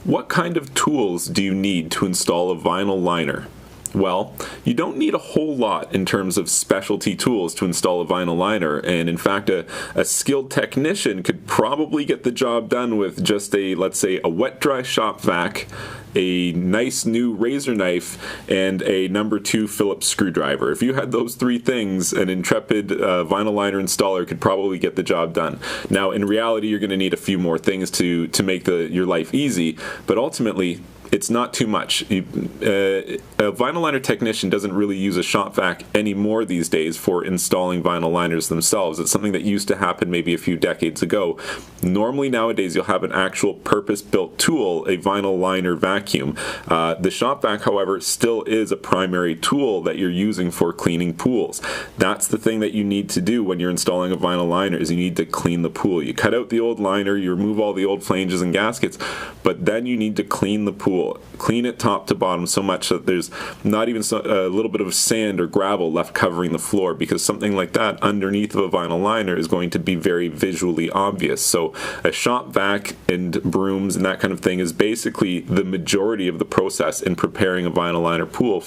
What kind of tools do you need to install a vinyl liner? Well, you don't need a whole lot in terms of specialty tools to install a vinyl liner, and in fact a skilled technician could probably get the job done with just let's say a wet-dry Shop-Vac, a nice new razor knife, and a number 2 Phillips screwdriver. If you had those 3 things, an intrepid vinyl liner installer could probably get the job done. Now, in reality, you're going to need a few more things to make your life easy, but ultimately, it's not too much. A vinyl liner technician doesn't really use a Shop-Vac anymore these days for installing vinyl liners themselves. It's something that used to happen maybe a few decades ago. Normally nowadays you'll have an actual purpose-built tool, a vinyl liner vacuum. The Shop-Vac, however, still is a primary tool that you're using for cleaning pools. That's the thing that you need to do when you're installing a vinyl liner, is you need to clean the pool. You cut out the old liner, you remove all the old flanges and gaskets, but then you need to clean the pool. Clean it top to bottom so much that there's not even a little bit of sand or gravel left covering the floor, because something like that underneath of a vinyl liner is going to be very visually obvious. So a Shop-Vac and brooms and that kind of thing is basically the majority of the process in preparing a vinyl liner pool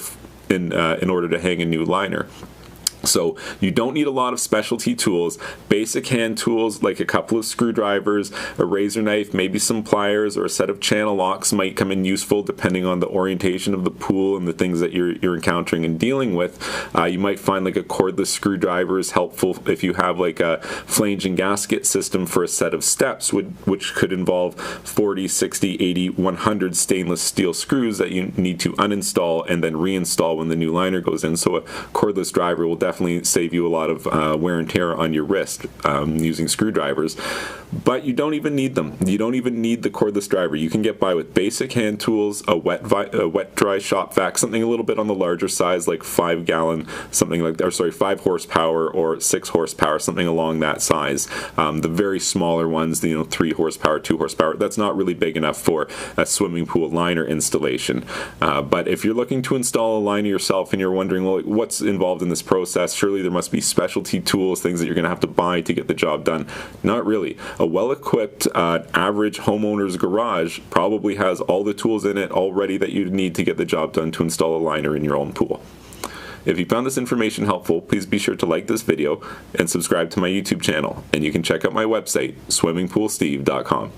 in order to hang a new liner. So you don't need a lot of specialty tools. Basic hand tools like a couple of screwdrivers, a razor knife, maybe some pliers, or a set of channel locks might come in useful depending on the orientation of the pool and the things that you're encountering and dealing with. You might find like a cordless screwdriver is helpful if you have like a flange and gasket system for a set of steps, which could involve 40, 60, 80, 100 stainless steel screws that you need to uninstall and then reinstall when the new liner goes in. So a cordless driver will definitely save you a lot of wear and tear on your wrist using screwdrivers. But you don't even need them. You don't even need the cordless driver. You can get by with basic hand tools, a wet-dry Shop-Vac, something a little bit on the larger size, like 5 gallon, something like that, or sorry, 5 horsepower or 6 horsepower, something along that size. The very smaller ones, 3 horsepower, 2 horsepower, that's not really big enough for a swimming pool liner installation. But if you're looking to install a liner yourself and you're wondering, well, what's involved in this process? Surely there must be specialty tools, things that you're going to have to buy to get the job done. Not really. A well-equipped average homeowner's garage probably has all the tools in it already that you need to get the job done to install a liner in your own pool. If you found this information helpful, please be sure to like this video and subscribe to my YouTube channel. And you can check out my website, swimmingpoolsteve.com.